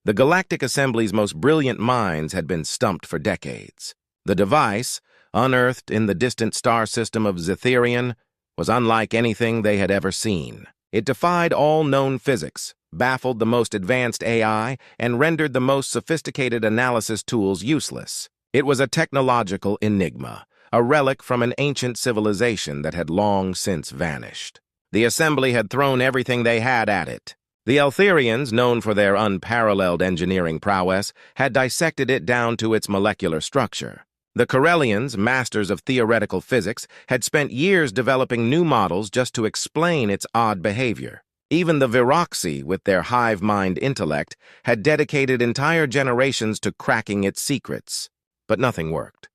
The Galactic Assembly's most brilliant minds had been stumped for decades. The device, unearthed in the distant star system of Zetherion, was unlike anything they had ever seen. It defied all known physics, baffled the most advanced AI, and rendered the most sophisticated analysis tools useless. It was a technological enigma, a relic from an ancient civilization that had long since vanished. The Assembly had thrown everything they had at it. The Eltherians, known for their unparalleled engineering prowess, had dissected it down to its molecular structure. The Corellians, masters of theoretical physics, had spent years developing new models just to explain its odd behavior. Even the Viroxi, with their hive-mind intellect, had dedicated entire generations to cracking its secrets. But nothing worked.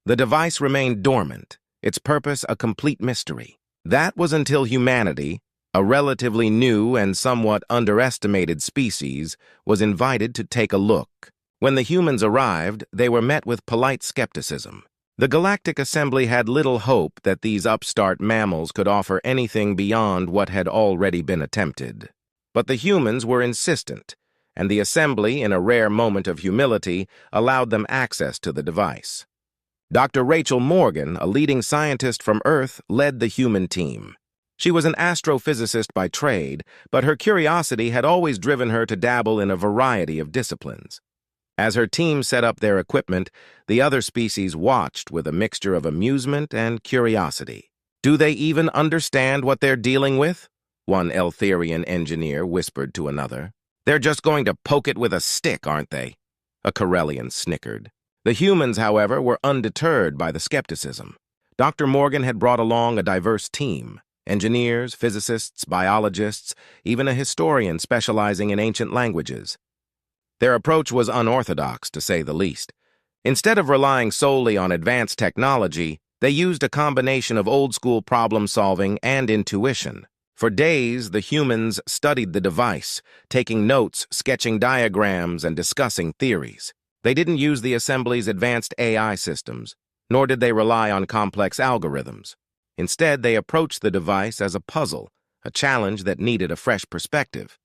The device remained dormant, its purpose a complete mystery. That was until humanity, a relatively new and somewhat underestimated species, was invited to take a look. When the humans arrived, they were met with polite skepticism. The Galactic Assembly had little hope that these upstart mammals could offer anything beyond what had already been attempted. But the humans were insistent, and the Assembly, in a rare moment of humility, allowed them access to the device. Dr. Rachel Morgan, a leading scientist from Earth, led the human team. She was an astrophysicist by trade, but her curiosity had always driven her to dabble in a variety of disciplines. As her team set up their equipment, the other species watched with a mixture of amusement and curiosity. "Do they even understand what they're dealing with?" one Eltherian engineer whispered to another. "They're just going to poke it with a stick, aren't they?" A Corellian snickered. The humans, however, were undeterred by the skepticism. Dr. Morgan had brought along a diverse team. Engineers, physicists, biologists, even a historian specializing in ancient languages. Their approach was unorthodox, to say the least. Instead of relying solely on advanced technology, they used a combination of old-school problem-solving and intuition. For days, the humans studied the device, taking notes, sketching diagrams, and discussing theories. They didn't use the Assembly's advanced AI systems, nor did they rely on complex algorithms. Instead, they approached the device as a puzzle, a challenge that needed a fresh perspective.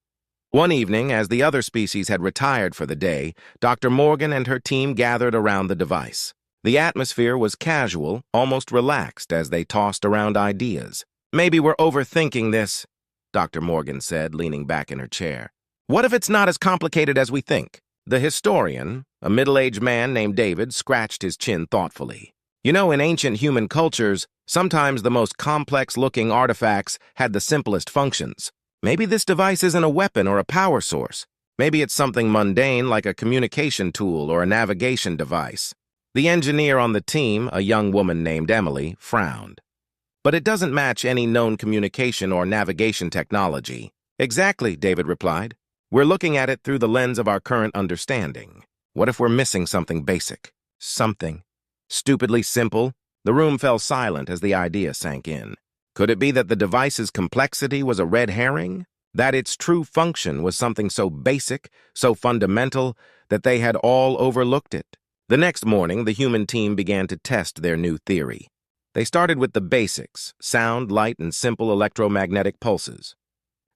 One evening, as the other species had retired for the day, Dr. Morgan and her team gathered around the device. The atmosphere was casual, almost relaxed as they tossed around ideas. "Maybe we're overthinking this," Dr. Morgan said, leaning back in her chair. "What if it's not as complicated as we think?" The historian, a middle-aged man named David, scratched his chin thoughtfully. "You know, in ancient human cultures, sometimes the most complex-looking artifacts had the simplest functions. Maybe this device isn't a weapon or a power source. Maybe it's something mundane like a communication tool or a navigation device." The engineer on the team, a young woman named Emily, frowned. "But it doesn't match any known communication or navigation technology." "Exactly," David replied. "We're looking at it through the lens of our current understanding. What if we're missing something basic? Something stupidly simple?" The room fell silent as the idea sank in. Could it be that the device's complexity was a red herring? That its true function was something so basic, so fundamental, that they had all overlooked it? The next morning, the human team began to test their new theory. They started with the basics: sound, light, and simple electromagnetic pulses.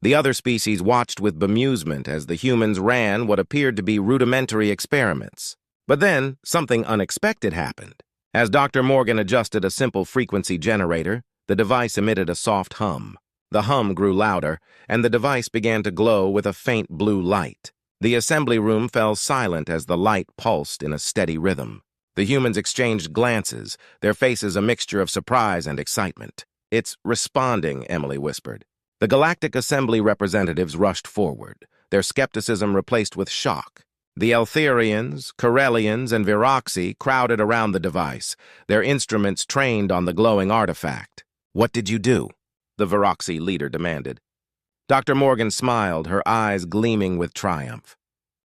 The other species watched with bemusement as the humans ran what appeared to be rudimentary experiments. But then, something unexpected happened. As Dr. Morgan adjusted a simple frequency generator, the device emitted a soft hum. The hum grew louder, and the device began to glow with a faint blue light. The assembly room fell silent as the light pulsed in a steady rhythm. The humans exchanged glances, their faces a mixture of surprise and excitement. "It's responding," Emily whispered. The Galactic Assembly representatives rushed forward, their skepticism replaced with shock. The Eltherians, Corellians, and Viroxi crowded around the device, their instruments trained on the glowing artifact. "What did you do?" the Viroxi leader demanded. Dr. Morgan smiled, her eyes gleaming with triumph.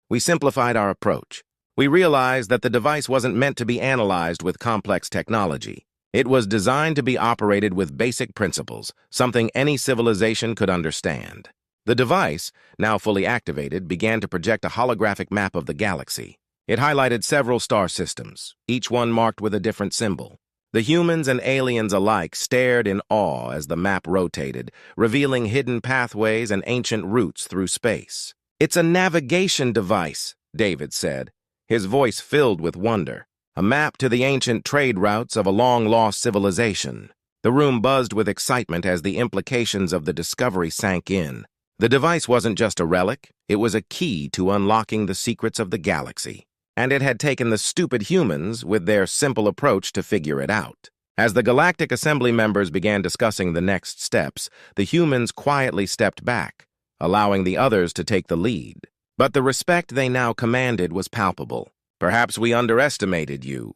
"We simplified our approach. We realized that the device wasn't meant to be analyzed with complex technology. It was designed to be operated with basic principles, something any civilization could understand." The device, now fully activated, began to project a holographic map of the galaxy. It highlighted several star systems, each one marked with a different symbol. The humans and aliens alike stared in awe as the map rotated, revealing hidden pathways and ancient routes through space. "It's a navigation device," David said, his voice filled with wonder. "A map to the ancient trade routes of a long-lost civilization." The room buzzed with excitement as the implications of the discovery sank in. The device wasn't just a relic, it was a key to unlocking the secrets of the galaxy. And it had taken the stupid humans, with their simple approach, to figure it out. As the Galactic Assembly members began discussing the next steps, the humans quietly stepped back, allowing the others to take the lead. But the respect they now commanded was palpable. "Perhaps we underestimated you,"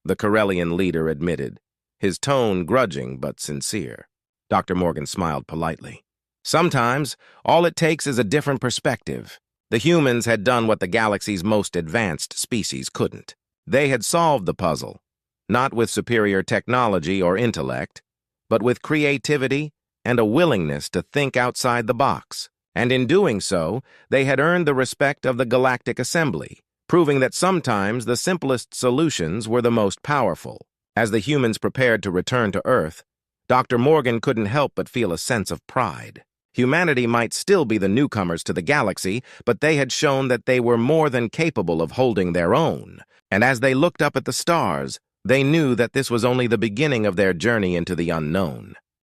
the Corellian leader admitted, his tone grudging but sincere. Dr. Morgan smiled politely. "Sometimes, all it takes is a different perspective." The humans had done what the galaxy's most advanced species couldn't. They had solved the puzzle, not with superior technology or intellect, but with creativity and a willingness to think outside the box. And in doing so, they had earned the respect of the Galactic Assembly, proving that sometimes the simplest solutions were the most powerful. As the humans prepared to return to Earth, Dr. Morgan couldn't help but feel a sense of pride. Humanity might still be the newcomers to the galaxy, but they had shown that they were more than capable of holding their own. And as they looked up at the stars, they knew that this was only the beginning of their journey into the unknown.